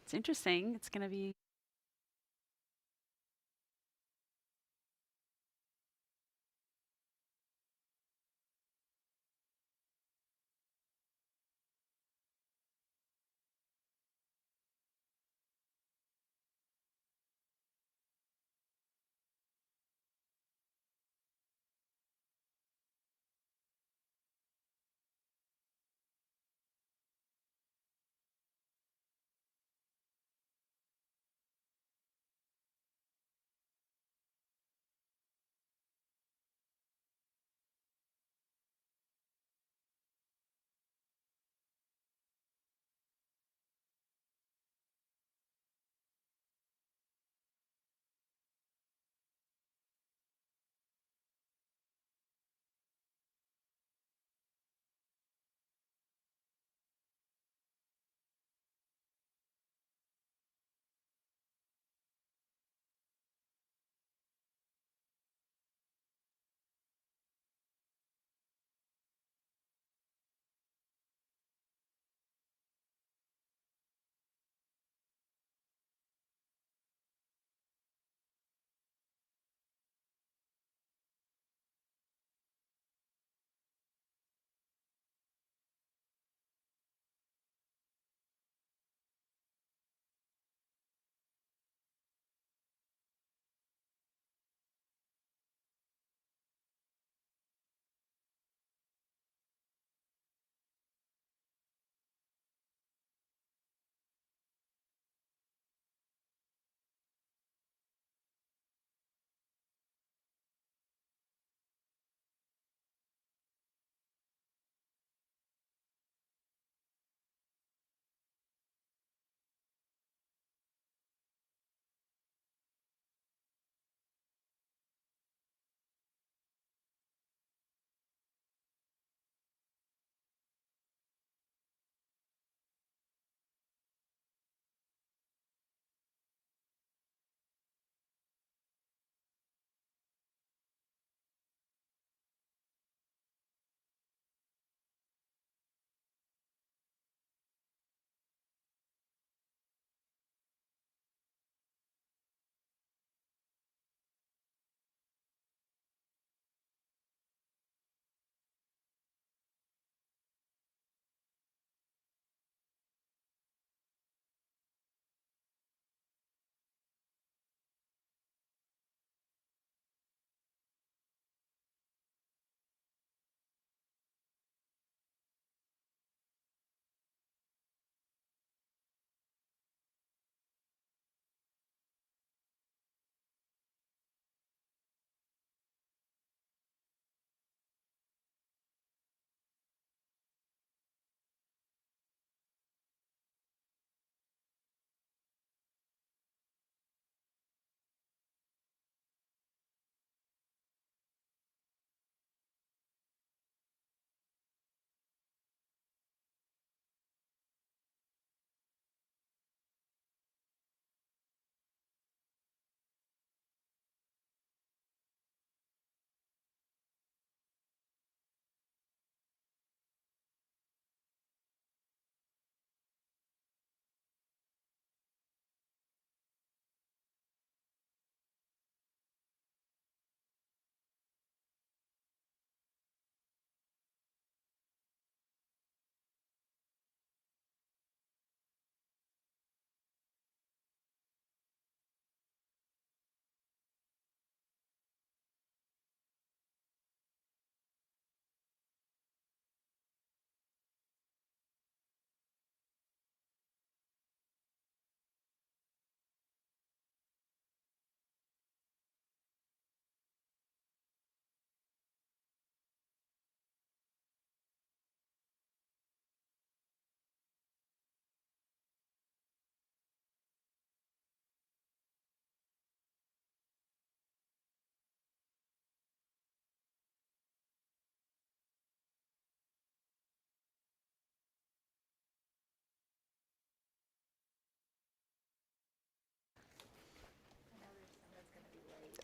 It's interesting. It's going to be.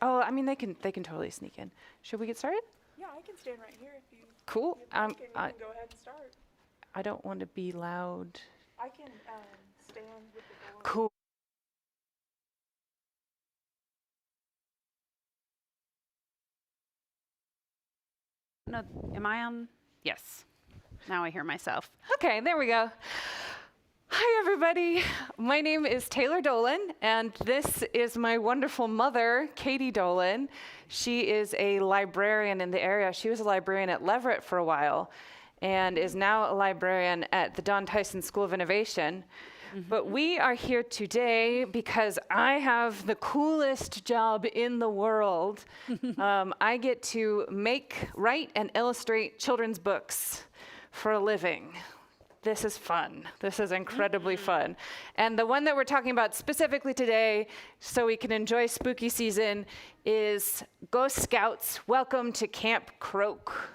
Oh, I mean, they can totally sneak in. Should we get started? Yeah, I can stand right here if you. Cool. If you can go ahead and start. I don't want to be loud. I can. stand with the Dolan. Cool. No, am I on? Yes. Now I hear myself. Okay, there we go. Hi, everybody. My name is Taylor Dolan, and this is my wonderful mother, Katie Dolan. She is a librarian in the area. She was a librarian at Leverett for a while and is now a librarian at the Don Tyson School of Innovation. But we are here today because I have the coolest job in the world. I get to make, write, and illustrate children's books for a living. This is fun. This is incredibly fun. And the one that we're talking about specifically today, so we can enjoy spooky season, is Ghost Scouts, Welcome to Camp Croak.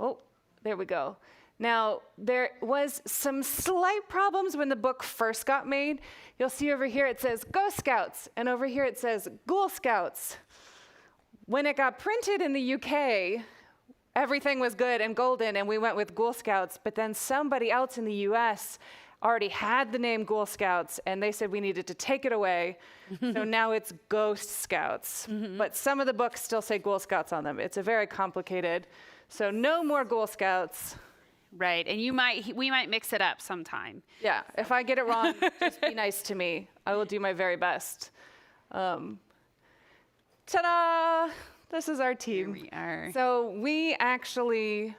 Oh, there we go. Now, there was some slight problems when the book first got made. You'll see over here it says Ghost Scouts, and over here it says Ghoul Scouts. When it got printed in the UK, everything was good and golden, and we went with Ghoul Scouts, but then somebody else in the US already had the name Ghoul Scouts, and they said we needed to take it away. So now it's Ghost Scouts. But some of the books still say Ghoul Scouts on them. It's a very complicated, so no more Ghoul Scouts. Right, and we might mix it up sometime. Yeah, if I get it wrong, just be nice to me. I will do my very best. Ta-da! This is our team. Here we are. So we actually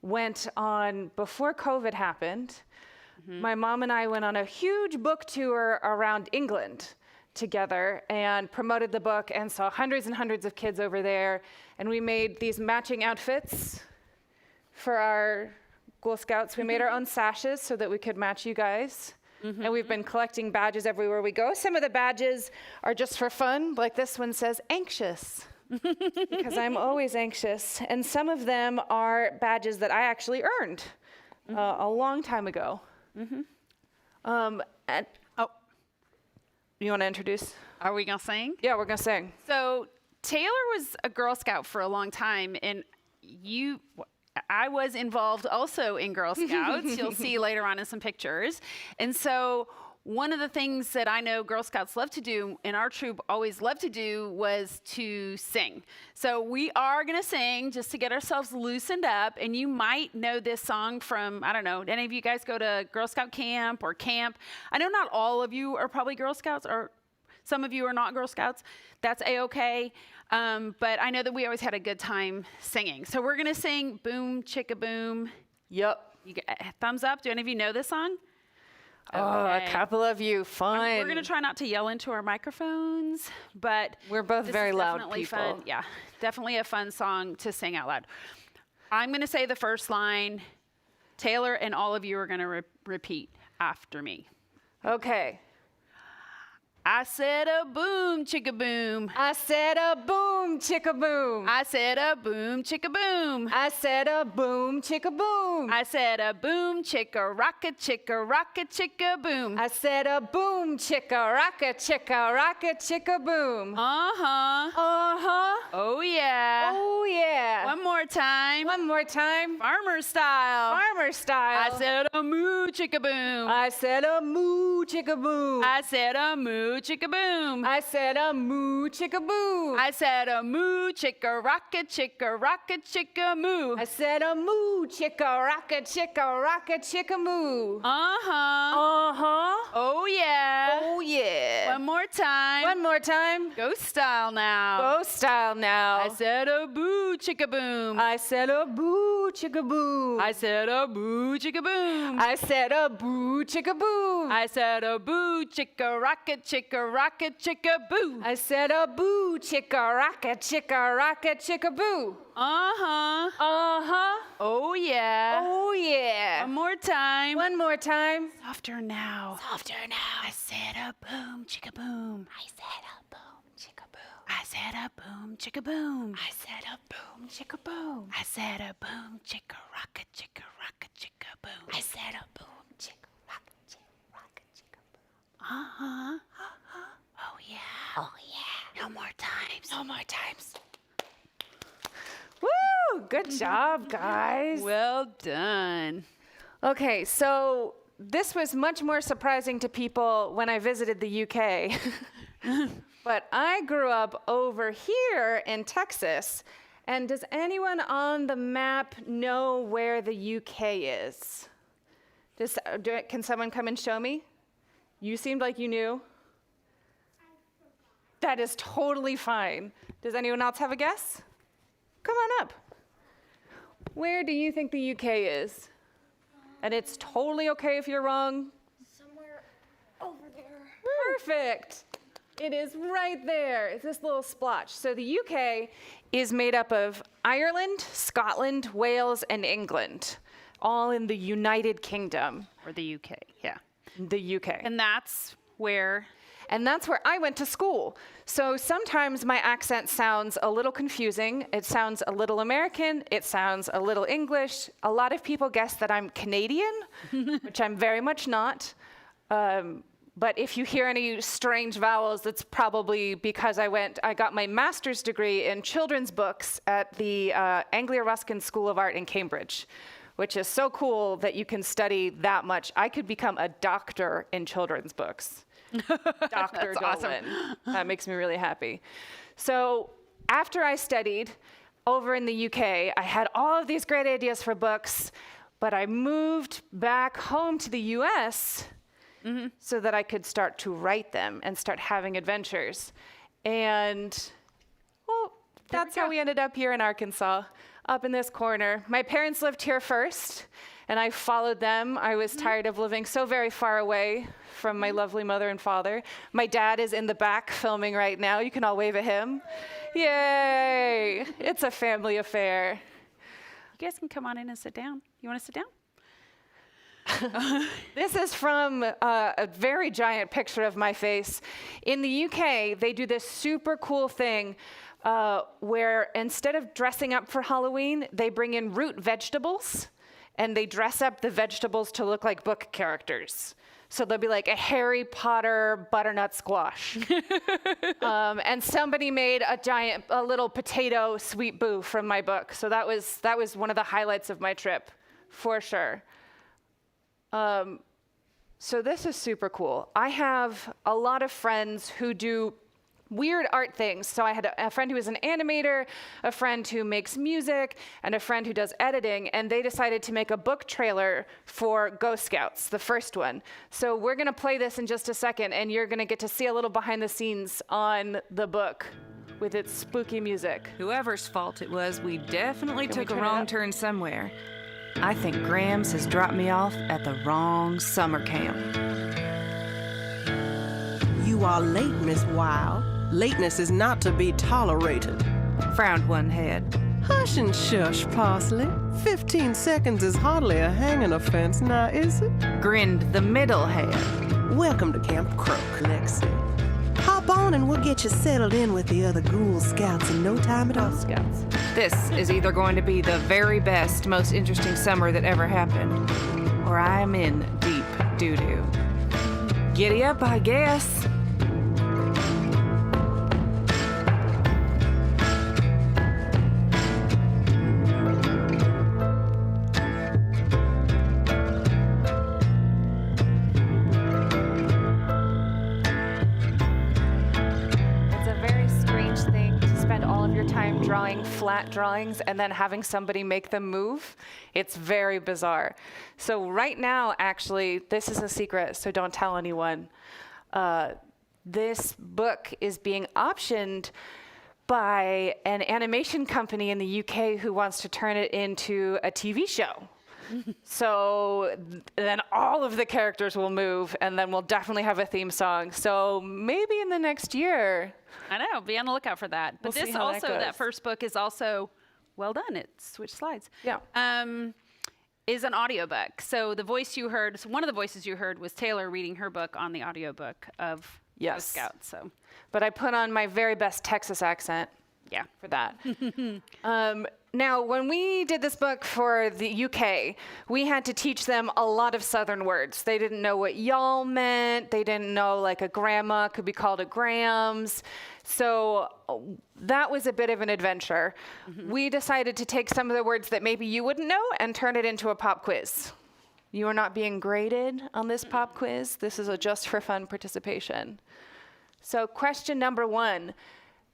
went on, before COVID happened, my mom and I went on a huge book tour around England together and promoted the book and saw hundreds and hundreds of kids over there. And we made these matching outfits for our Ghoul Scouts. We made our own sashes so that we could match you guys. And we've been collecting badges everywhere we go. Some of the badges are just for fun, like this one says anxious, because I'm always anxious. And some of them are badges that I actually earned a long time ago. And, oh, you want to introduce? Are we gonna sing? Yeah, we're going to sing. So Taylor was a Girl Scout for a long time, and I was involved also in Girl Scouts. You'll see later on in some pictures. And so one of the things that I know Girl Scouts love to do, and our troop always loved to do, was to sing. So we are going to sing just to get ourselves loosened up. And you might know this song from, I don't know, any of you guys go to Girl Scout camp or camp? I know not all of you are probably Girl Scouts, or some of you are not Girl Scouts. That's A-okay. But I know that we always had a good time singing. So we're going to sing Boom Chicka Boom. Yep. You get, thumbs up. Do any of you know this song? Oh, a Okay. couple of you. Fun. We're going to try not to yell into our microphones, but We're both this very is loud definitely people. Fun. Yeah, definitely a fun song to sing out loud. I'm going to say the first line. Taylor and all of you are going to repeat after me. Okay. I said a boom chicka boom. I said a boom chicka boom. I said a boom chicka boom. I said a boom chicka boom. I said a boom chicka rocka chicka boom. I said a boom chicka rocka chicka boom. Uh-huh. Uh-huh. Oh yeah. Oh yeah. One more time. One more time. Farmer style. Farmer style. I said a moo chicka boom. I said a moo chicka boom. I said a moo chicka boom. I said a moo chicka boom. I said a moo chicka rocka chicka moo. I said a moo chicka rocka chicka moo. Uh-huh. Uh-huh. Oh yeah. Oh yeah. One more time. One more time. Ghost style now. Ghost style now. I said a boo chicka boom. I said a boo chicka boom. I said a boo chicka boom. I said a boo chicka boom. I said a boo chicka rocket chicka boo. I said a boo chicka rocka chicka boo. Uh-huh. Uh-huh. Oh yeah. Oh yeah. One more time. One more time. Softer now. Softer now. I said a boom chicka boom. I said a boom chicka boom. I said a boom chicka boom. I said a boom chicka boom. I said a boom chicka rocket chicka boom. I said a boom chicka rocka chicka boom. Uh-huh. Oh yeah. Oh yeah. No more times. No more times. Woo! Good job, guys. Well done. Okay, so this was much more surprising to people when I visited the UK. But I grew up over here in Texas. And does anyone on the map know where the UK is? Can someone come and show me? You seemed like you knew. That is totally fine. Does anyone else have a guess? Come on up. Where do you think the UK is? And it's totally okay if you're wrong. Somewhere over there. Perfect. It is right there. It's this little splotch. So the UK is made up of Ireland, Scotland, Wales, and England, all in the United Kingdom. Or the UK, yeah. The UK. And that's where I went to school. So sometimes my accent sounds a little confusing. It sounds a little American. It sounds a little English. A lot of people guess that I'm Canadian, which I'm very much not. But if you hear any strange vowels, that's probably because I got my master's degree in children's books at the Anglia-Ruskin School of Art in Cambridge, which is so cool that you can study that much. I could become a doctor in children's books. Dr. Dolan. Awesome. That makes me really happy. So after I studied over in the UK, I had all of these great ideas for books, but I moved back home to the US so that I could start to write them and start having adventures. And, well, that's how we ended up here in Arkansas, up in this corner. My parents lived here first, and I followed them. I was tired of living so very far away from my lovely mother and father. My dad is in the back filming right now. You can all wave at him. Yay! It's a family affair. you guys can come on in and sit down. You want to sit down? This is from a very giant picture of my face. In the UK, they do this super cool thing where instead of dressing up for Halloween, they bring in root vegetables, and they dress up the vegetables to look like book characters. So there'll be like a Harry Potter butternut squash. And somebody made a little potato sweet boo from my book. So that was one of the highlights of my trip, for sure. So this is super cool. I have a lot of friends who do weird art things. So I had a friend who is an animator, a friend who makes music, and a friend who does editing, and they decided to make a book trailer for Ghost Scouts, the first one. So we're gonna play this in just a second, and you're gonna get to see a little behind the scenes on the book with its spooky music. Whoever's fault it was, we definitely Can we took a turn it wrong up? turn somewhere. I think Grams has dropped me off at the wrong summer camp. You are late, Miss Wild. Lateness is not to be tolerated. Frowned one head. Hush and shush, Parsley. 15 seconds is hardly a hanging offense, now is it? Grinned the middle head. Welcome to Camp Croak, Lexi. Hop on and we'll get you settled in with the other Ghoul Scouts in no time at all. Scouts. This is either going to be the very best, most interesting summer that ever happened, or I am in deep doo-doo. Giddy up, I guess. Drawing flat drawings and then having somebody make them move. It's very bizarre. So right now, actually, this is a secret, so don't tell anyone. This book is being optioned by an animation company in the UK who wants to turn it into a TV show. So then all of the characters will move, and then we'll definitely have a theme song. So maybe in the next year. I know. Be on the lookout for that. But We'll see this how that also, goes. that first book is also well done. It switched slides. Yeah. Is an audiobook. So the voice you heard, so one of the voices you heard was Taylor reading her book on the audiobook of Yes. Ghost Scouts. So But I put on my very best Texas accent yeah. for that. Now, when we did this book for the UK, we had to teach them a lot of Southern words. They didn't know what y'all meant. They didn't know like a grandma could be called a grams. So that was a bit of an adventure. We decided to take some of the words that maybe you wouldn't know and turn it into a pop quiz. You are not being graded on this pop quiz. This is a just for fun participation. So question number 1.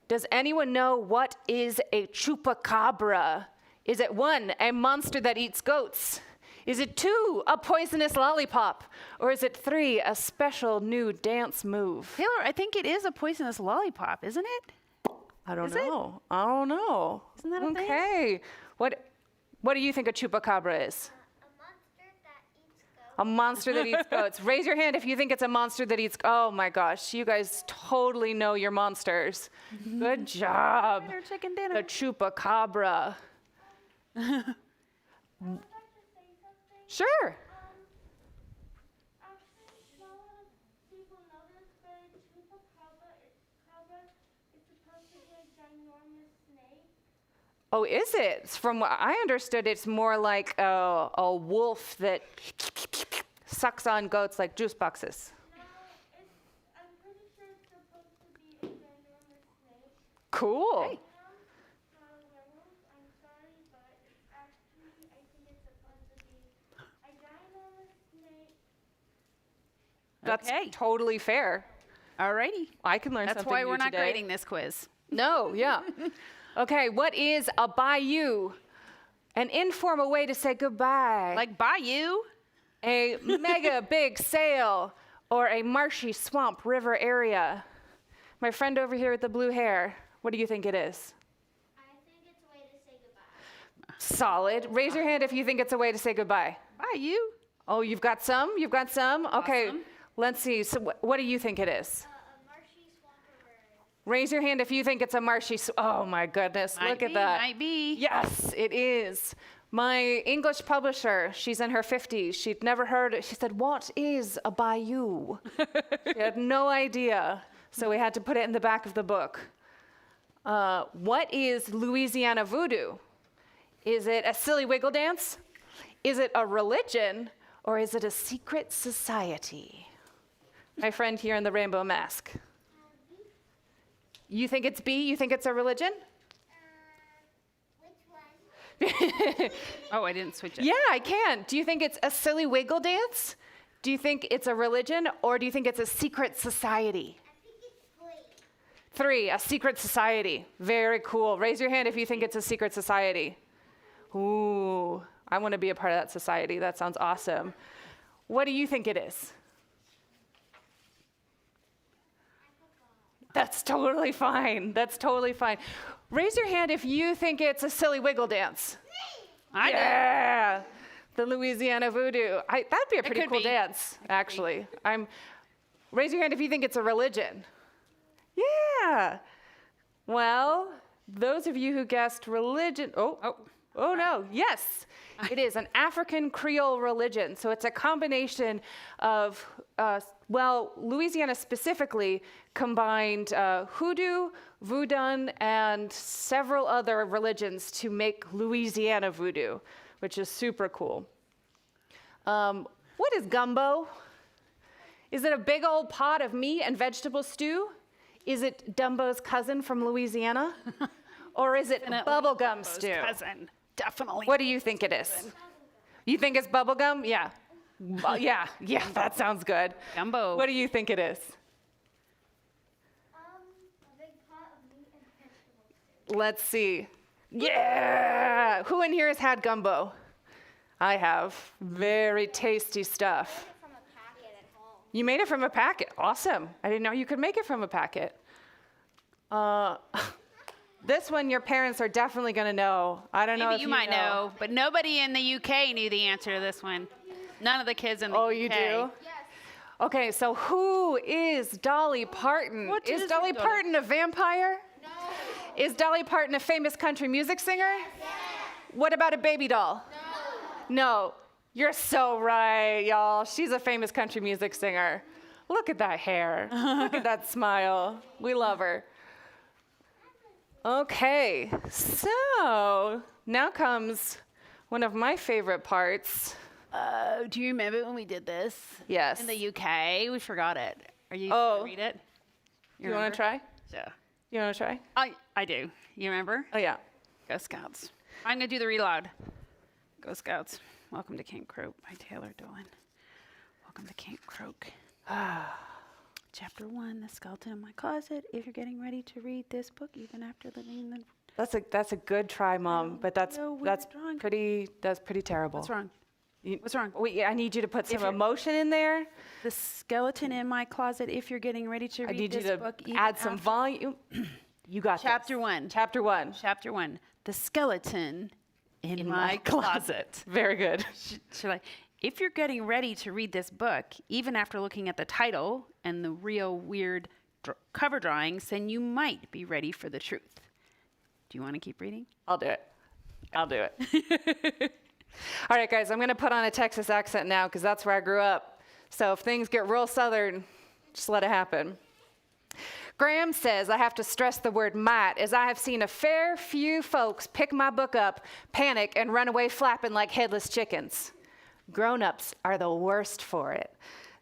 Does anyone know what is a chupacabra? Is it 1, a monster that eats goats? Is it 2, a poisonous lollipop? Or is it 3, a special new dance move? Taylor, I think it is a poisonous lollipop, isn't it? I don't Is it? know. I don't know. Isn't that a thing? Okay. What do you think a chupacabra is? A monster that A monster that eats goats. eats goats. Raise your hand if you think it's a monster that eats. Oh my gosh, you guys totally know your monsters. Good job. Dinner, chicken dinner. The chupacabra. I would like to say something. Sure. Actually, not a lot of people know this, but a chupacabra is supposed to be a ginormous snake. Oh, is it? From what I understood, it's more like a wolf that sucks on goats like juice boxes. No, I'm pretty sure it's supposed to be a ginormous snake. Cool. Not a werewolf, I'm sorry, but it's actually, I think it's supposed to be a ginormous snake. That's Okay. totally fair. Alrighty. I can learn That's something why new we're not today. grading this quiz. No, yeah. Okay, what is a bayou? An informal way to say goodbye. Like Bayou. A mega big sail or a marshy swamp river area. My friend over here with the blue hair, what do you think it is? I think it's a way to say goodbye. Solid. Raise your hand if you think it's a way to say goodbye. Bayou. Oh, you've got some? You've got some? Okay, Awesome. let's see. So what do you think it is? A marshy swamp river area. Raise your hand if you think it's a marshy. Oh my goodness, look at that. Might be. Yes, it is. My English publisher, she's in her 50s. She'd never heard it. She said, "What is a bayou?" She had no idea. So we had to put it in the back of the book. What is Louisiana voodoo? Is it a silly wiggle dance? Is it a religion? Or is it a secret society? My friend here in the rainbow mask. You think it's B? You think it's a religion? Which one? Oh, I didn't switch it. Yeah, I can. Do you think it's a silly wiggle dance? Do you think it's a religion? Or do you think it's a secret society? I think it's 3. 3, a secret society. Very cool. Raise your hand if you think it's a secret society. Ooh, I want to be a part of that society. That sounds awesome. What do you think it is? That's totally fine. That's totally fine. Raise your hand if you think it's a silly wiggle dance. I do. Yeah, the Louisiana voodoo. That'd be a pretty could cool be. dance, actually. Raise your hand if you think it's a religion. Yeah. Well, those of you who guessed religion, oh no, yes, it is an African Creole religion. So it's a combination of, Louisiana specifically combined hoodoo, voodoo, and several other religions to make Louisiana voodoo, which is super cool. What is gumbo? Is it a big old pot of meat and vegetable stew? Is it Dumbo's cousin from Louisiana? Or is it bubblegum stew? Cousin. Definitely. What do you think it is? You think it's bubblegum? Yeah. Yeah, that sounds good. Gumbo. What do you think it is? A big pot of meat and vegetables. Let's see. Yeah! Who in here has had gumbo? I have. Very tasty stuff. From a packet at home. You made it from a packet. Awesome. I didn't know you could make it from a packet. This one your parents are definitely going to know. I don't know Maybe if you might know, but nobody in the UK knew the answer to this one. None of the kids in the UK. Oh, you do? Yes. Okay, so who is Dolly Parton? What Is is Dolly it, Dolly? Parton a vampire? No. Is Dolly Parton a famous country music singer? What about a baby doll? No. You're so right, y'all. She's a famous country music singer. Look at that hair. Look at that smile. We love her. Okay, so now comes one of my favorite parts. Do you remember when we did this? Yes. In the UK? We forgot it. Are you Oh. going to read it? You want to try? Yeah. You want to try? I do. You remember? Oh, yeah. Go Scouts. I'm going to do the reload. Go Scouts. Welcome to Camp Croak by Taylor Dolan. Welcome to Camp Croak. Chapter 1, The Skeleton in My Closet. If you're getting ready to read this book, even after living in the... That's a good try, Mom, but that's drawing. pretty terrible. What's wrong? You- What's wrong? Wait, I need you to put some you're- emotion in there. The Skeleton in My Closet. If you're getting ready to I read need you this to book, even add some after- volume. You got Chapter this. 1. Chapter 1. Chapter 1. The Skeleton in My Closet. Very good. Should I? If you're getting ready to read this book, even after looking at the title and the real weird cover drawings, then you might be ready for the truth. Do you want to keep reading? I'll do it. All right, guys, I'm going to put on a Texas accent now because that's where I grew up. So if things get real southern, just let it happen. Graham says I have to stress the word might, as I have seen a fair few folks pick my book up, panic, and run away flapping like headless chickens. Grown-ups are the worst for it.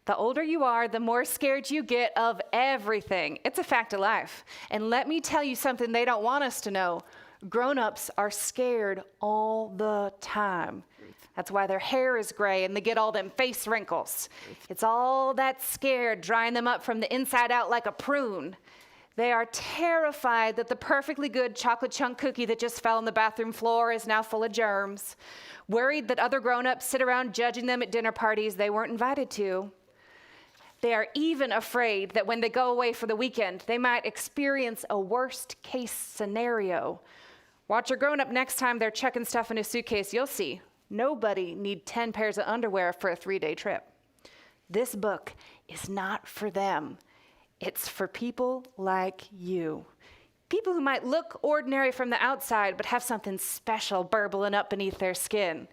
The older you are, the more scared you get of everything. It's a fact of life. And let me tell you something they don't want us to know. Grown-ups are scared all the time. That's why their hair is gray and they get all them face wrinkles. It's all that scared, drying them up from the inside out like a prune. They are terrified that the perfectly good chocolate chunk cookie that just fell on the bathroom floor is now full of germs. Worried that other grown-ups sit around judging them at dinner parties they weren't invited to. They are even afraid that when they go away for the weekend, they might experience a worst-case scenario. Watch your grown-up next time they're checking stuff in a suitcase. You'll see. Nobody needs 10 pairs of underwear for a 3-day trip. This book is not for them. It's for people like you. People who might look ordinary from the outside, but have something special burbling up beneath their skin.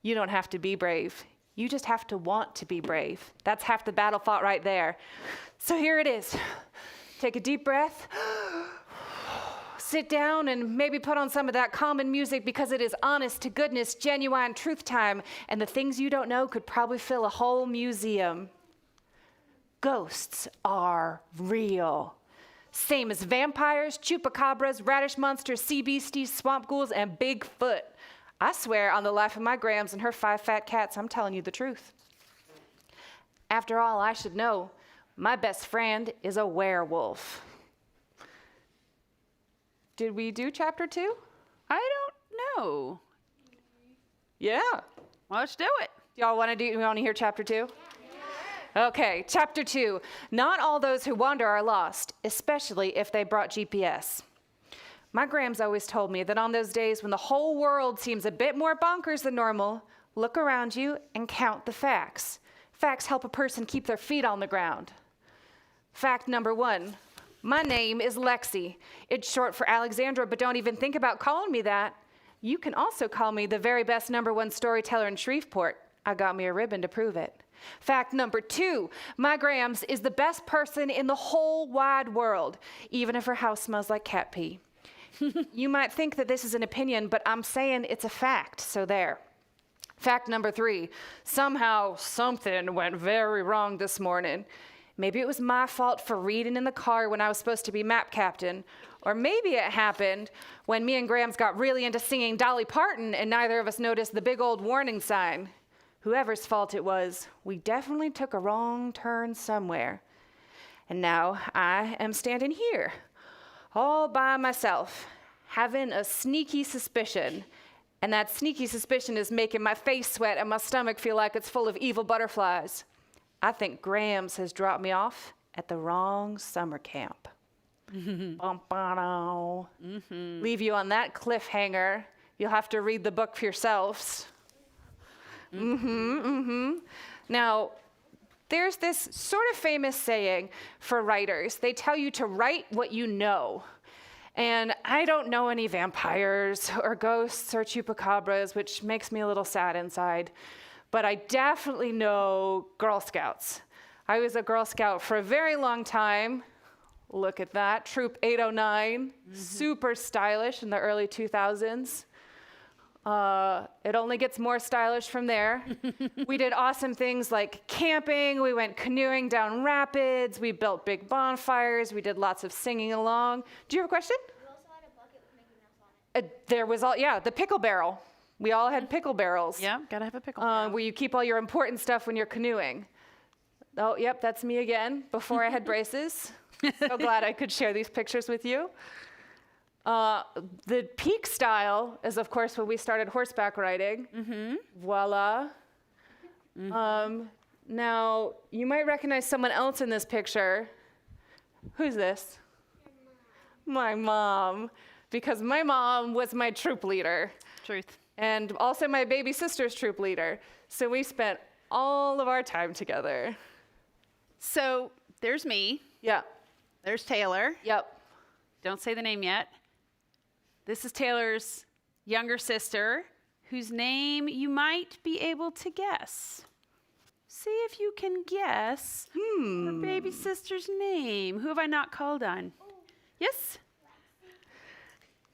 You don't have to be brave. You just have to want to be brave. That's half the battle fought right there. So here it is. Take a deep breath. Sit down and maybe put on some of that calming music because it is honest to goodness, genuine truth time, and the things you don't know could probably fill a whole museum. Ghosts are real. Same as vampires, chupacabras, radish monsters, sea beasties, swamp ghouls, and Bigfoot. I swear on the life of my Grams and her 5 fat cats, I'm telling you the truth. After all, I should know, my best friend is a werewolf. Did we do chapter 2? I don't know. Yeah. Well, let's do it. Y'all want to hear chapter 2? Okay, chapter 2. Not all those who wander are lost, especially if they brought GPS. My Grams always told me that on those days when the whole world seems a bit more bonkers than normal, look around you and count the facts. Facts help a person keep their feet on the ground. Fact number 1. My name is Lexi. It's short for Alexandra, but don't even think about calling me that. You can also call me the very best #1 storyteller in Shreveport. I got me a ribbon to prove it. Fact number 2, my Grams is the best person in the whole wide world, even if her house smells like cat pee. You might think that this is an opinion, but I'm saying it's a fact, so there. Fact number 3, somehow something went very wrong this morning. Maybe it was my fault for reading in the car when I was supposed to be map captain, or maybe it happened when me and Grams got really into singing Dolly Parton and neither of us noticed the big old warning sign. Whoever's fault it was, we definitely took a wrong turn somewhere. And now I am standing here, all by myself, having a sneaky suspicion. And that sneaky suspicion is making my face sweat and my stomach feel like it's full of evil butterflies. I think Grams has dropped me off at the wrong summer camp. Leave you on that cliffhanger. You'll have to read the book for yourselves. Now, there's this sort of famous saying for writers. They tell you to write what you know. And I don't know any vampires or ghosts or chupacabras, which makes me a little sad inside. But I definitely know Girl Scouts. I was a Girl Scout for a very long time. Look at that, Troop 809, super stylish in the early 2000s. It only gets more stylish from there. We did awesome things like camping, we went canoeing down rapids, we built big bonfires, we did lots of singing along. Do you have a question? We also had a bucket with Mickey Mouse on it. There was the pickle barrel. We all had pickle barrels. Yeah, gotta have a pickle. barrel. Where you keep all your important stuff when you're canoeing. Oh, yep, that's me again, before I had braces. So glad I could share these pictures with you. The peak style is, of course, when we started horseback riding. Voila. Now, you might recognize someone else in this picture. Who's this? My mom. Because my mom was my troop leader. Truth. And also my baby sister's troop leader. So we spent all of our time together. So there's me. Yeah. There's Taylor. Yep. Don't say the name yet. This is Taylor's younger sister, whose name you might be able to guess. See if you can guess her baby sister's name. Who have I not called on? Yes?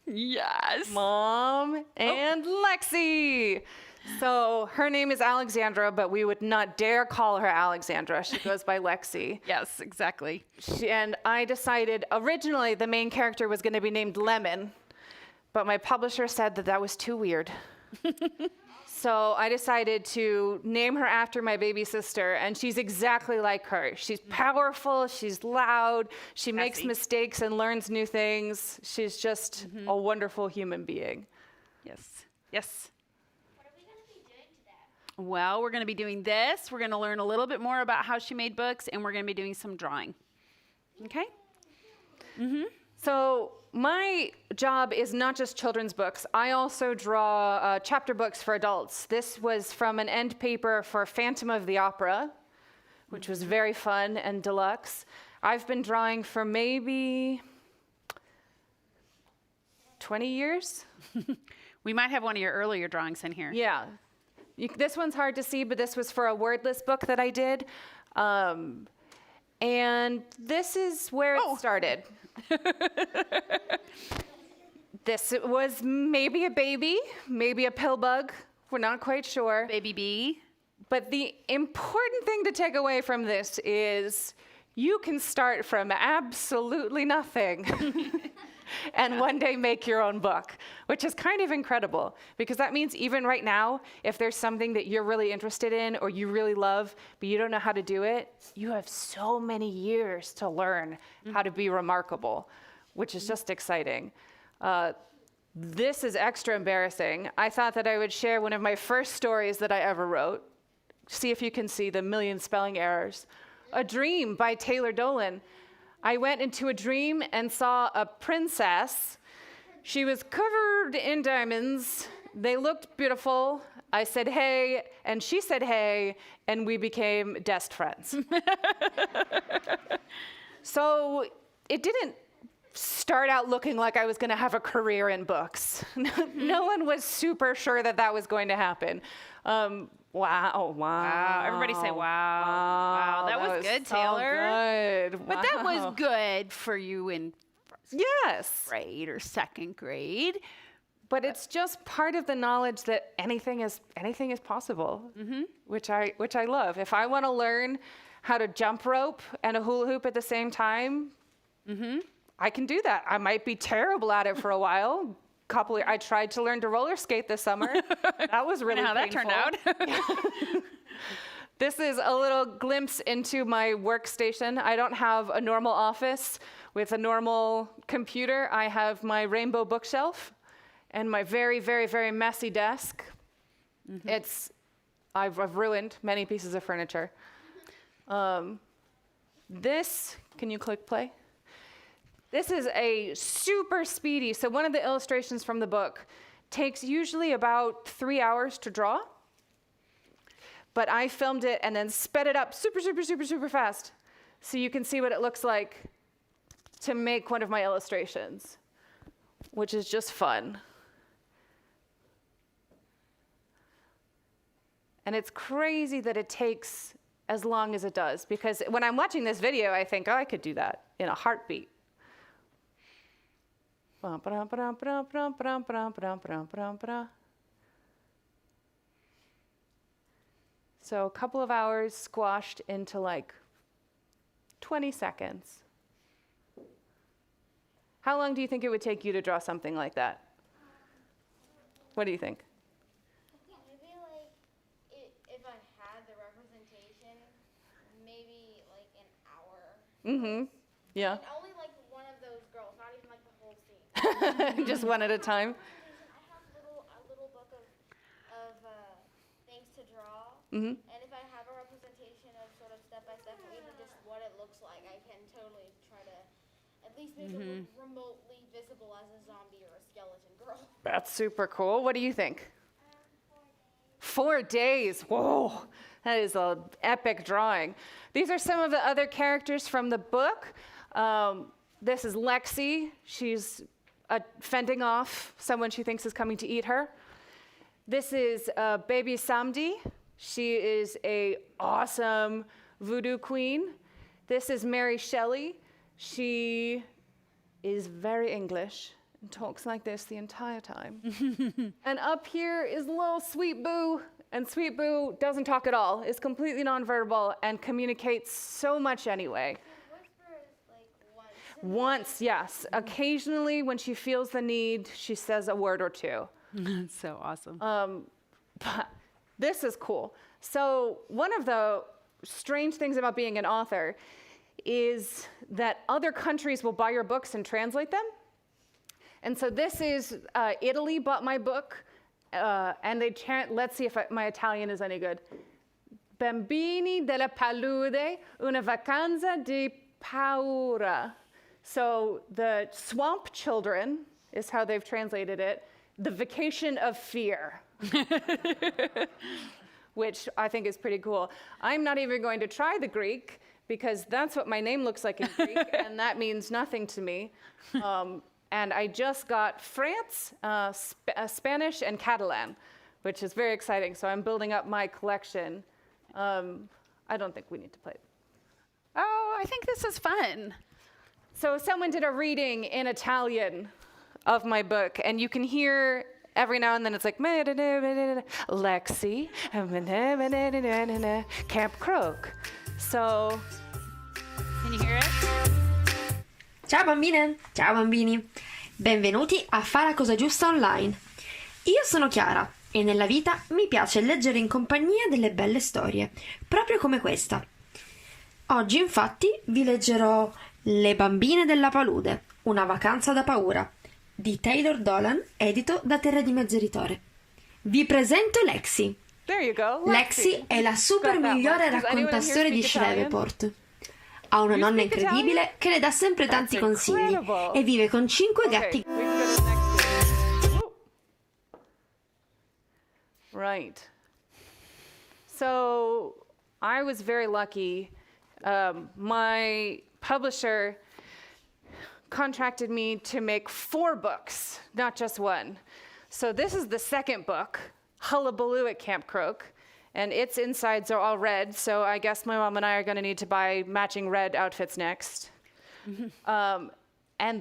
Yes. Mom and Lexi. So her name is Alexandra, but we would not dare call her Alexandra. She goes by Lexi. Yes, exactly. And I decided originally the main character was going to be named Lemon, but my publisher said that that was too weird. So I decided to name her after my baby sister, and she's exactly like her. She's powerful, she's loud, she makes Sassy. mistakes and learns new things. She's just a wonderful human being. Yes. Yes. What are we going to be doing today? Well, we're going to be doing this. We're going to learn a little bit more about how she made books, and we're going to be doing some drawing. Okay? So my job is not just children's books. I also draw chapter books for adults. This was from an end paper for Phantom of the Opera, which was very fun and deluxe. I've been drawing for maybe 20 years. We might have one of your earlier drawings in here. Yeah. This one's hard to see, but this was for a wordless book that I did. And this is where it started. This was maybe a baby, maybe a pill bug. We're not quite sure. Baby bee. But the important thing to take away from this is you can start from absolutely nothing and one day make your own book, which is kind of incredible because that means even right now, if there's something that you're really interested in or you really love, but you don't know how to do it, you have so many years to learn how to be remarkable, which is just exciting. This is extra embarrassing. I thought that I would share one of my first stories that I ever wrote. See if you can see the million spelling errors. A Dream by Taylor Dolan. I went into a dream and saw a princess. She was covered in diamonds. They looked beautiful. I said, hey, and she said, hey, and we became best friends. So it didn't start out looking like I was going to have a career in books. No one was super sure that that was going to happen. Wow. Wow. Everybody say wow. Wow. That was good, Taylor. So good. But that was Wow. good for you in Yes. grade or second grade. But it's just part of the knowledge that anything is possible, which I love. If I want to learn how to jump rope and a hula hoop at the same time, I can do that. I might be terrible at it for a while. I tried to learn to roller skate this summer. That was really How that painful. turned out. This is a little glimpse into my workstation. I don't have a normal office with a normal computer. I have my rainbow bookshelf and my very, very, very messy desk. I've ruined many pieces of furniture. This, can you click play? This is a super speedy, so one of the illustrations from the book takes usually about 3 hours to draw. But I filmed it and then sped it up super, super, super, super fast so you can see what it looks like to make one of my illustrations, which is just fun. And it's crazy that it takes as long as it does, because when I'm watching this video, I think, oh, I could do that in a heartbeat. So a couple of hours squashed into like 20 seconds. How long do you think it would take you to draw something like that? What do you think? Yeah. And only like one of those girls, not even like the whole scene. Just one at a time. I have a little book of things to draw, Mm-hmm. and if I have a representation of sort of step by step, or even just what it looks like, I can totally try to at least make it look remotely visible as a zombie or a skeleton girl. That's super cool. What do you think? 4 days. Whoa, that is an epic drawing. These are some of the other characters from the book. This is Lexi. She's fending off someone she thinks is coming to eat her. This is baby Samdi. She is a awesome voodoo queen. This is Mary Shelley. She is very English and talks like this the entire time. And up here is little Sweet Boo. And Sweet Boo doesn't talk at all, is completely nonverbal, and communicates so much anyway. Whisper is like Once, yes. Occasionally, when she feels the need, she says a word or two. That's so awesome. But this is cool. So one of the strange things about being an author is that other countries will buy your books and translate them. And so this is Italy bought my book, and they let's see if my Italian is any good. Bambini della palude, una vacanza di paura. So the swamp children is how they've translated it. The vacation of fear. Which I think is pretty cool. I'm not even going to try the Greek because that's what my name looks like in Greek, and that means nothing to me. And I just got France, Spanish, and Catalan, which is very exciting. So I'm building up my collection. I don't think we need to play it. Oh, I think this is fun. So someone did a reading in Italian of my book, and you can hear every now and then it's like, Lexi, Camp Croak. So, Can you hear it? Ciao bambine, ciao bambini, benvenuti a Fa la cosa giusta online. Io sono Chiara e nella vita mi piace leggere in compagnia delle belle storie, proprio come questa. Oggi infatti vi leggerò Le bambine della palude, una vacanza da paura, di Taylor Dolan, edito da Terra di Mezzo Editore. Vi presento Lexi. there you go. Lexi è la super migliore raccontastoria di Shreveport. Ha una nonna incredibile che le dà sempre tanti consigli e vive con 5 gatti. Okay, we can go to the next page. Right. So I was very lucky. My publisher contracted me to make 4 books, not just one. So this is the second book, Hullabaloo at Camp Croak, and its insides are all red, so I guess my mom and I are going to need to buy matching red outfits next. And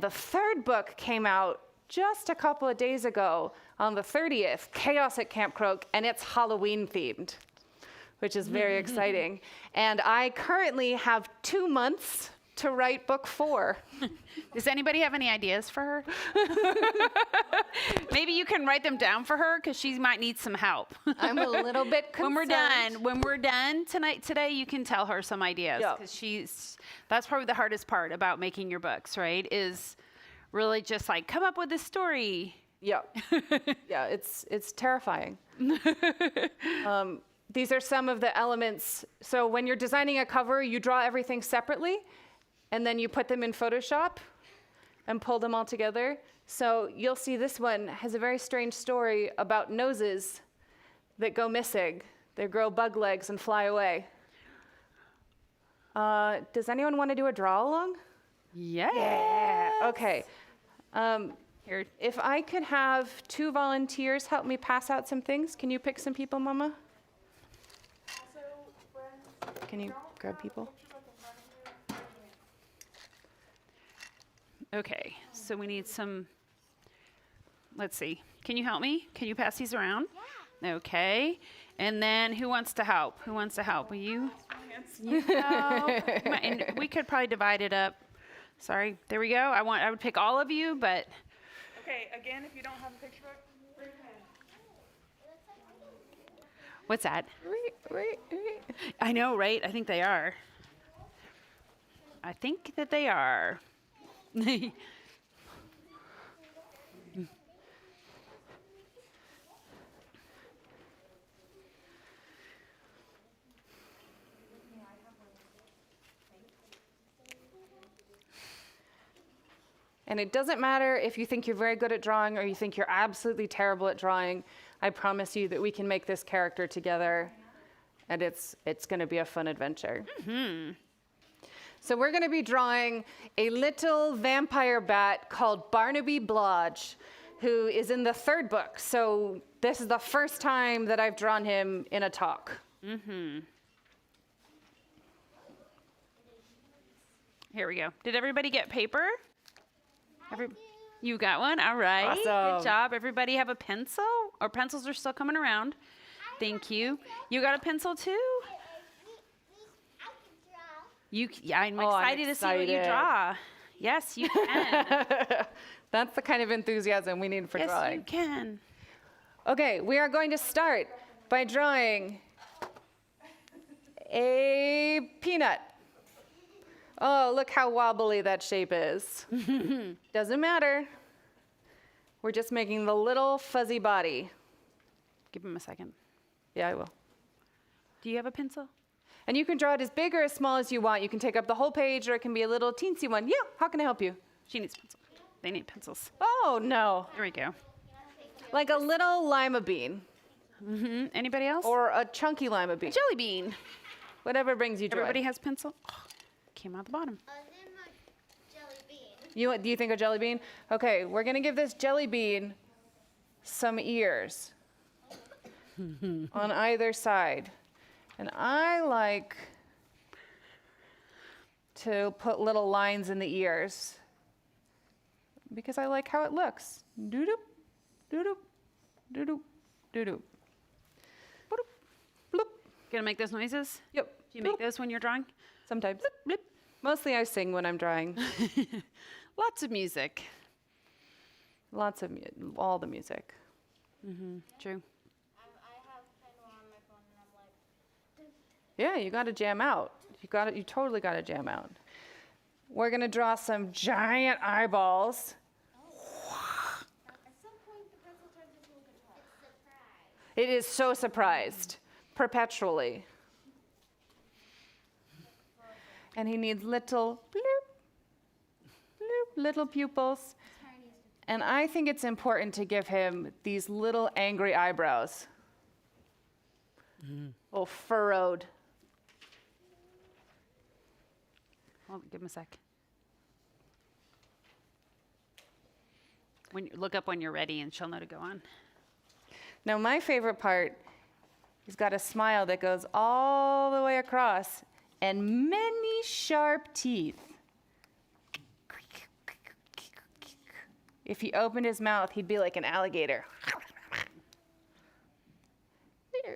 the third book came out just a couple of days ago on the 30th, Chaos at Camp Croak, and it's Halloween themed, which is very exciting. And I currently have 2 months to write book 4. Does anybody have any ideas for her? Maybe you can write them down for her because she might need some help. I'm a little bit concerned. When we're done today, you can tell her some ideas Yeah. because that's probably the hardest part about making your books, right? Is really just like come up with a story. Yeah, yeah, it's terrifying. These are some of the elements. So when you're designing a cover, you draw everything separately, and then you put them in Photoshop and pull them all together. So you'll see this one has a very strange story about noses that go missing. They grow bug legs and fly away. Does anyone want to do a draw along? Yeah. Okay. Here. If I could have 2 volunteers help me pass out some things, can you pick some people, Mama? Also, friends, Can you grab people? Okay. So we need some. Let's see. Can you help me? Can you pass these around? Yeah. Okay. And then who wants to help? Who wants to help? Will you? You go. And we could probably divide it up. Sorry. There we go. I would pick all of you, but. Okay, again, if you don't have a picture book, raise your hand. What's that? Wait. I know, right? I think they are. I think that they are. And it doesn't matter if you think you're very good at drawing or you think you're absolutely terrible at drawing. I promise you that we can make this character together, and it's going to be a fun adventure. So we're going to be drawing a little vampire bat called Barnaby Blodge, who is in the 3rd book. So this is the first time that I've drawn him in a talk. Here we go. Did everybody get paper? You got one? All right. Awesome. Good job. Everybody have a pencil? Our pencils are still coming around. Thank you. You got a pencil too? I'm excited to see what you excited. draw. Yes, you can. That's the kind of enthusiasm we need for Yes, drawing. you can. Okay, we are going to start by drawing a peanut. Oh, look how wobbly that shape is. Doesn't matter. We're just making the little fuzzy body. Give him a second. Yeah, I will. Do you have a pencil? And you can draw it as big or as small as you want. You can take up the whole page, or it can be a little teensy one. Yeah, how can I help you? She needs pencil. They need pencils. Oh, no. There we go. Like a little lima bean, Anybody else? or a chunky lima bean. jelly bean. Whatever brings you joy. Everybody has pencil? Came out the bottom. Then my jelly bean. Do you think a jelly bean? Okay, we're gonna give this jelly bean some ears on either side. And I like to put little lines in the ears because I like how it looks. Doo-doop, doo-doop, doo-doop, doo-doop. Bloop, bloop. Gonna make those noises? Yep. Do you make bloop. those when you're drawing? Sometimes. Mostly I sing when I'm drawing. Lots of music. Lots of all the music. True. I have kind of on my phone and I'm like, Yeah, you got to jam out. You totally got to jam out. We're going to draw some giant eyeballs. at some point the pencil turns into a guitar. Surprise. It is so surprised, perpetually. And he needs little bloop, bloop, little pupils. And I think it's important to give him these little angry eyebrows. Oh, furrowed. Hold on, give him a sec. Look up when you're ready and she'll know to go on. Now, my favorite part, he's got a smile that goes all the way across and many sharp teeth. If he opened his mouth, he'd be like an alligator. He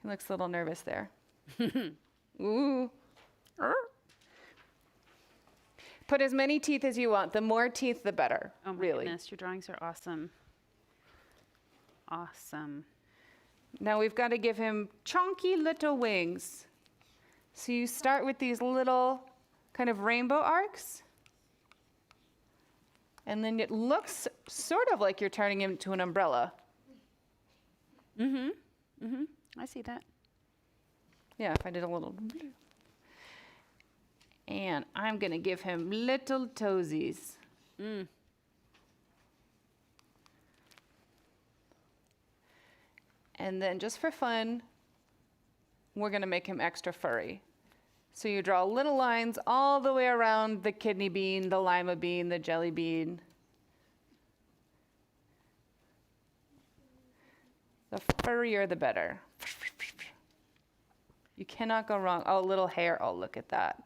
looks a little nervous there. Ooh. Put as many teeth as you want. The more teeth, the better. Oh my really. goodness, your drawings are awesome. Awesome. Now we've got to give him chunky little wings. So you start with these little kind of rainbow arcs. And then it looks sort of like you're turning him into an umbrella. I see that. Yeah, if I did a little. And I'm going to give him little toesies. And then just for fun, we're going to make him extra furry. So you draw little lines all the way around the kidney bean, the lima bean, the jelly bean. The furrier, the better. You cannot go wrong. Oh, little hair. Oh, look at that.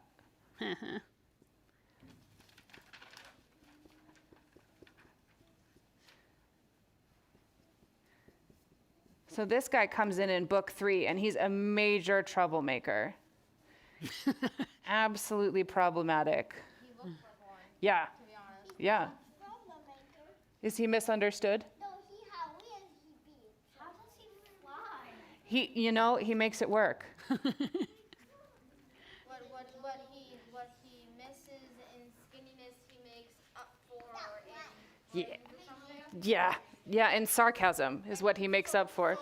So this guy comes in book 3, and he's a major troublemaker. Absolutely problematic. He looks like one, Yeah, to be honest. yeah. Is he misunderstood? No, how is he be? How does he fly? He makes it work. what he misses in skinniness, he makes up for Yeah. in something. Yeah, and sarcasm is what he makes up for.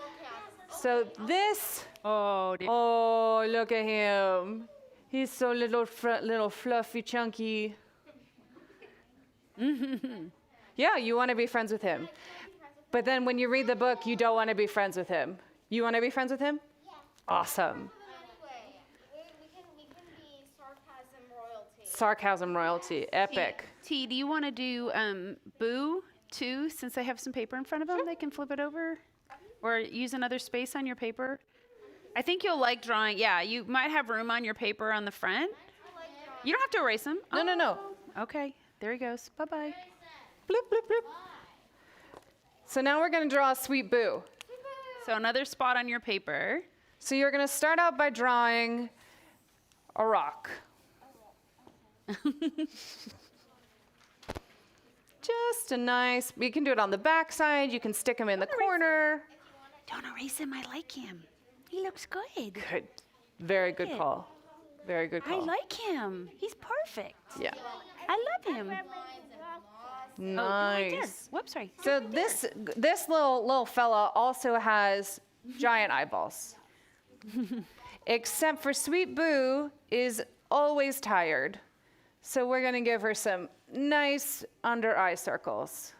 So this, Oh, dear. oh, look at him. He's so little fluffy, chunky. Yeah, you want to be friends with him. But then when you read the book, you don't want to be friends with him. You want to be friends with him? Yeah. Awesome. Anyway, we can be sarcasm royalty. Sarcasm royalty, epic. T, do you want to do Boo too? Since I have some paper in front of them, they can flip it over, or use another space on your paper. I think you'll like drawing. Yeah, you might have room on your paper on the front. You don't have to erase them. No. Okay, there he goes. Bye bye. Bloop, bloop, bloop. So now we're going to draw a sweet Boo. So another spot on your paper. So you're going to start out by drawing a rock. Just a nice, you can do it on the back side, you can stick him in the corner. Don't erase him. I like him. He looks good. Good. Very good call. Very good I call. like him. He's perfect. Yeah. I love him. Nice. Right there. Whoops, sorry. So this little fella also has giant eyeballs. Except for Sweet Boo is always tired. So we're going to give her some nice under eye circles.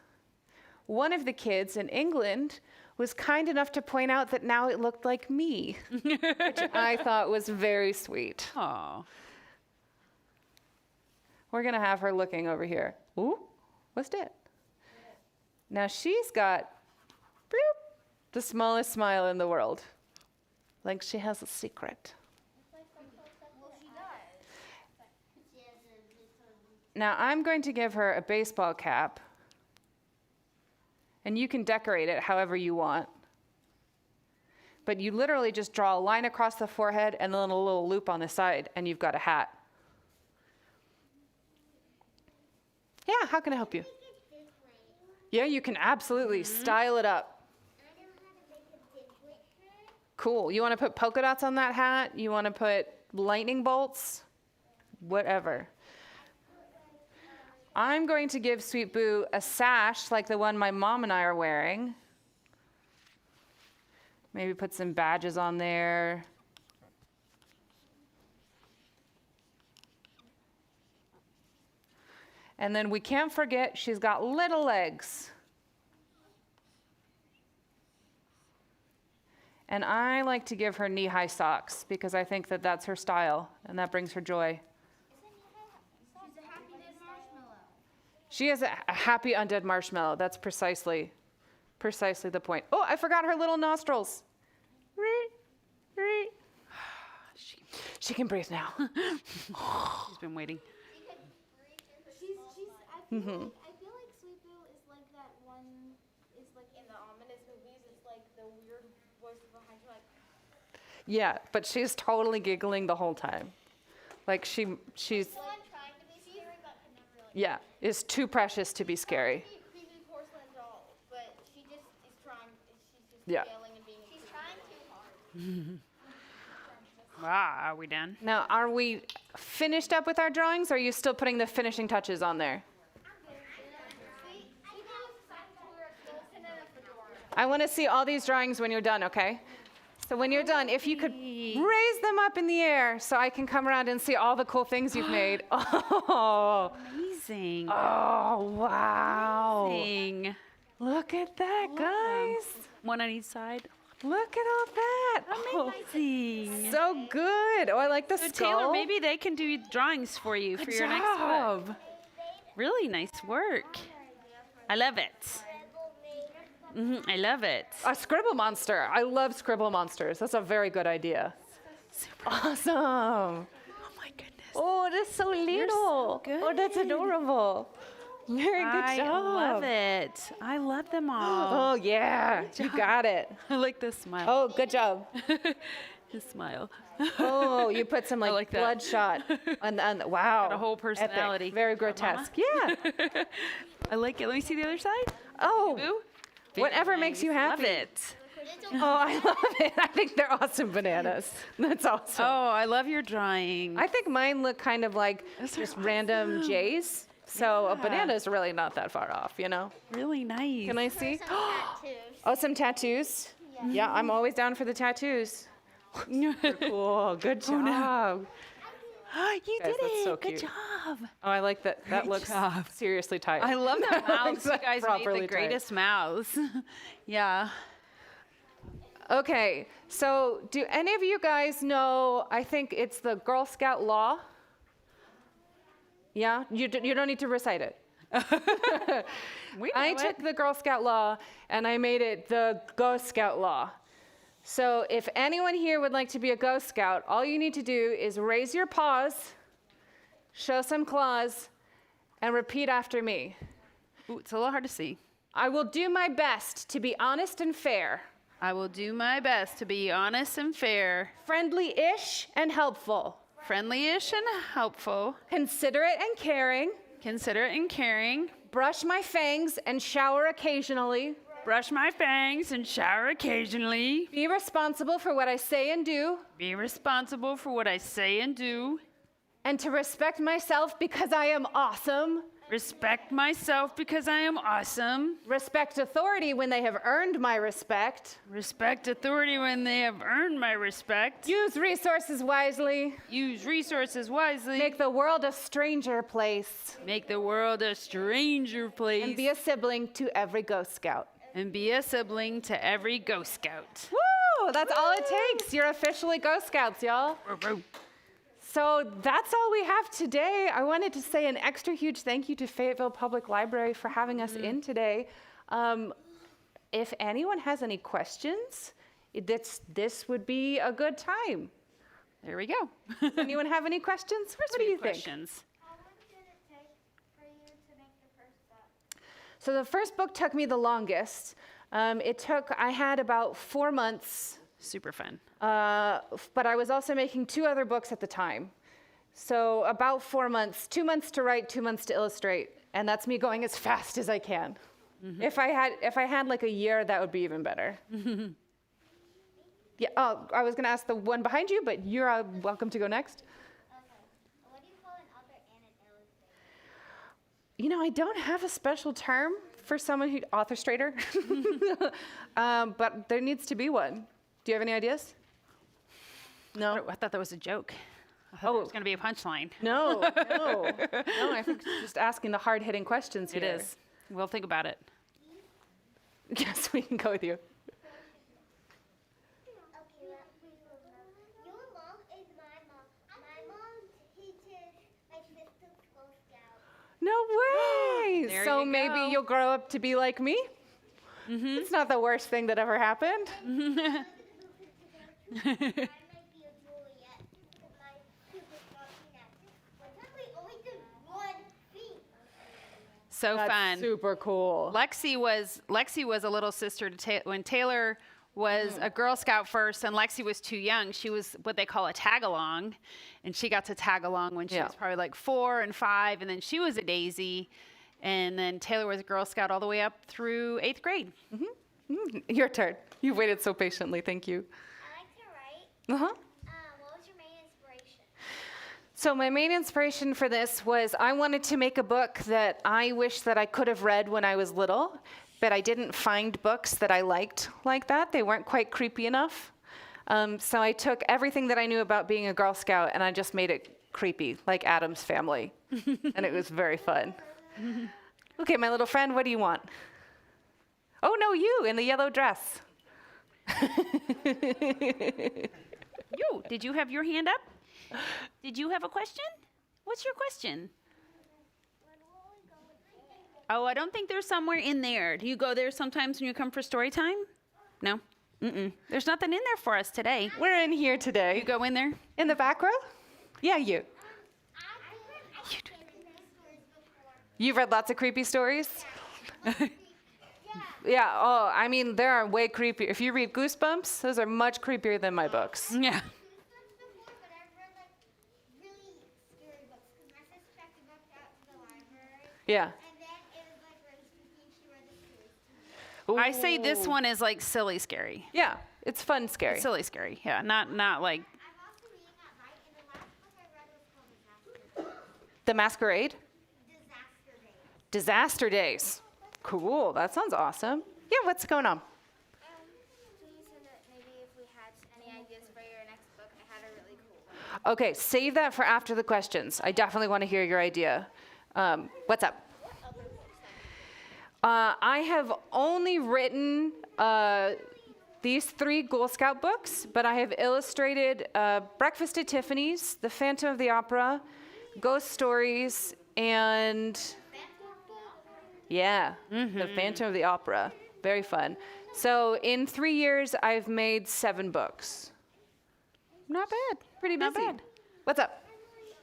One of the kids in England was kind enough to point out that now it looked like me, which I thought was very sweet. Oh. We're going to have her looking over here. Ooh, what's that? Now she's got bloop, the smallest smile in the world. Like she has a secret. Well, she does. Now I'm going to give her a baseball cap. And you can decorate it however you want. But you literally just draw a line across the forehead and then a little loop on the side, and you've got a hat. Yeah, how can I help you? Yeah, you can absolutely style it up. Cool. You want to put polka dots on that hat? You want to put lightning bolts? Whatever. I'm going to give Sweet Boo a sash like the one my mom and I are wearing. Maybe put some badges on there. And then we can't forget she's got little legs. And I like to give her knee-high socks because I think that that's her style and that brings her joy. She's a happy dead marshmallow. She is a happy undead marshmallow. That's precisely the point. Oh, I forgot her little nostrils. She can breathe now. She's been waiting. I feel like Sweet Boo is like that one, it's like in the ominous movies, it's like the weird voice behind you, like, Yeah, but she's totally giggling the whole time. Like she's one trying to be scary, but can never really yeah, is too precious to be scary. be a creepy porcelain doll, but she just is trying, she's just Yeah. failing and being she's trying too hard. Wow, are we done? Now, are we finished up with our drawings, or are you still putting the finishing touches on there? I want to see all these drawings when you're done, okay? So when you're done, if you could raise them up in the air so I can come around and see all the cool things you've made. Oh, Amazing. oh, wow. Amazing. Look at that, guys. One on each side. Look at all that. Oh, Amazing. so good. Oh, I like the So skull. Taylor, maybe they can do drawings for you for Good your next book. job. Really nice work. I love it. I love it. A scribble monster. I love scribble monsters. That's a very good idea. Awesome. Oh my goodness. Oh, that's so little. so Oh, that's good. adorable. Very good I job. love it. I love them all. Oh, yeah. You got it. I like this smile. Oh, good job. His smile. Oh, you put some like, like that. bloodshot on wow. Got a whole Epic. personality. Very grotesque. Yeah. I like it. Let me see the other side. Oh, Boo. whatever Very makes you nice. happy. Love it. Little Oh, I love it. I think they're awesome bananas. That's awesome. Oh, I love your drawing. I think mine look kind of like just random J's. So a banana is really not that far off, you know? Really nice. Can I see? some tattoos. Oh, some tattoos? Yeah, I'm always down for the tattoos. Cool. Good job. You Guys, did that's it. so Good cute. job. Oh, I like that. That looks job. seriously tight. I love the mouths. You Like guys made properly the tight. greatest mouths. Yeah. Okay, so do any of you guys know, I think it's the Girl Scout law? Yeah? You don't need to recite it. I took the Girl Scout law and I made it the Ghost Scout law. So if anyone here would like to be a Ghost Scout, all you need to do is raise your paws, show some claws, and repeat after me. Ooh, it's a little hard to see. I will do my best to be honest and fair, I will do my best to be honest and fair, friendly-ish and helpful, friendly-ish and helpful, considerate and caring, considerate and caring, brush my fangs and shower occasionally, brush my fangs and shower occasionally, be responsible for what I say and do, be responsible for what I say and do, and to respect myself because I am awesome, respect myself because I am awesome, respect authority when they have earned my respect, respect authority when they have earned my respect, use resources wisely, use resources wisely, make the world a stranger place, make the world a stranger place, and be a sibling to every Ghost Scout. and be a sibling to every Ghost Scout. Woo! That's all it takes. You're officially Ghost Scouts, y'all. So that's all we have today. I wanted to say an extra huge thank you to Fayetteville Public Library for having us in today. If anyone has any questions, this would be a good time. There we go. Does anyone have any questions? What do you think? Questions? How long did it take for you to make the first book? So the first book took me the longest. I had about 4 months, Super fun. but I was also making 2 other books at the time. So about 4 months, 2 months to write, 2 months to illustrate, and that's me going as fast as I can. If I had like a year, that would be even better. Yeah. Oh, I was gonna ask the one behind you, but you're welcome to go next. Okay. What do you call an author and an illustrator? You know, I don't have a special term for someone who authorstrator, but there needs to be one. Do you have any ideas? No. I thought that was a joke. I thought it was going to be a punchline. No. I think it's just asking the hard-hitting questions It here. is. We'll think about it. Yes, we can go with you. Okay, your mom is my mom. My mom teaches my sister's Girl Scout. No way. There So you maybe go. you'll grow up to be like me? It's not the worst thing that ever happened. I might be a Juliet because my super Scout but then we only did one thing. So That's fun. super cool. Lexi was a little sister to when Taylor was a Girl Scout first, and Lexi was too young. She was what they call a tag along, and she got to tag along when she Yeah. was probably like 4 and 5, and then she was a Daisy, and then Taylor was a Girl Scout all the way up through 8th grade. Your turn. You waited so patiently. Thank you. I like to write. Uh-huh. What was your main inspiration? So my main inspiration for this was I wanted to make a book that I wish that I could have read when I was little, but I didn't find books that I liked like that. They weren't quite creepy enough. So I took everything that I knew about being a Girl Scout and I just made it creepy, like Adam's Family. And it was very fun. Okay, my little friend, what do you want? Oh, no, you in the yellow dress. You, did you have your hand up? Did you have a question? What's your question? Oh, I don't think there's somewhere in there. Do you go there sometimes when you come for story time? No? There's nothing in there for us today. We're in here today. You go in there? In the back row? Yeah, you. You've read lots of creepy stories? Yeah, oh, I mean, there are way creepier. If you read Goosebumps, those are much creepier than my books. Yeah. But I've read like really scary books because my sister checked the book out to the library. Yeah. And then it was like really spooky and she read the stories to me. I say this one is like silly scary. Yeah, it's fun, scary. Silly scary. Yeah, not like I'm also reading that right, and the last book I read was called Disaster The Masquerade? Days. Disaster Days. Cool. That sounds awesome. Yeah, what's going on? So you said that maybe if we had any ideas for your next book, I had a really cool one. Okay, save that for after the questions. I definitely want to hear your idea. What's up? I have only written these 3 Girl Scout books, but I have illustrated Breakfast at Tiffany's, The Phantom of the Opera, Ghost Stories, and The Phantom of the Opera. Very fun. So in 3 years, I've made 7 books. not bad. Pretty busy. Not bad. What's up?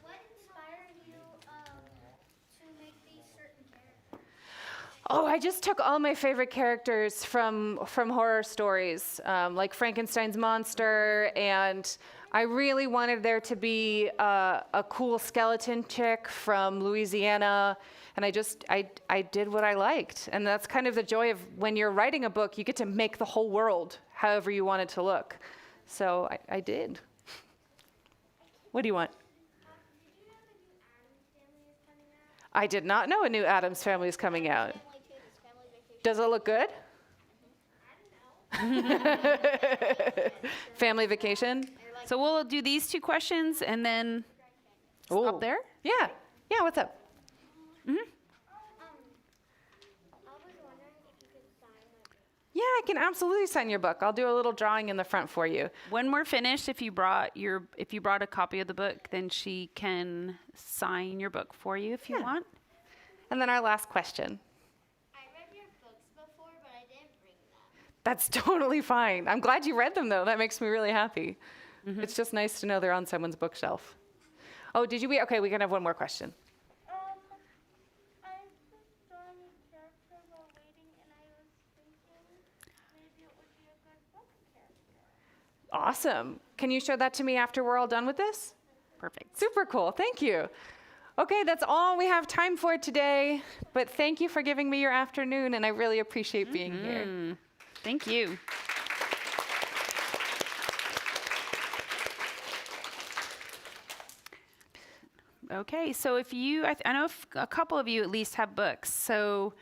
What inspired you to make these certain characters? Oh, I just took all my favorite characters from horror stories, like Frankenstein's monster, and I really wanted there to be a cool skeleton chick from Louisiana, and I did what I liked, and that's kind of the joy of when you're writing a book, you get to make the whole world however you want it to look. So I did. What do you want? I did not know a new Addams Family is coming out. Does it look good? Family Vacation? So we'll do these 2 questions and then stop there. Yeah. Yeah, what's up? I was wondering if you could sign my book. Yeah, I can absolutely sign your book. I'll do a little drawing in the front for you. When we're finished, if you brought a copy of the book, then she can sign your book for you if you want. And then our last question. I read your books before, but I didn't bring them. That's totally fine. I'm glad you read them, though. That makes me really happy. It's just nice to know they're on someone's bookshelf. Oh, did you? Okay, we can have one more question. I was drawing a character while waiting, and I was thinking maybe it would be a good book character. Awesome. Can you show that to me after we're all done with this? Perfect. Super cool. Thank you. Okay, that's all we have time for today. But thank you for giving me your afternoon, and I really appreciate being here. Thank you. Okay, so if you, I know a couple of you at least have books. So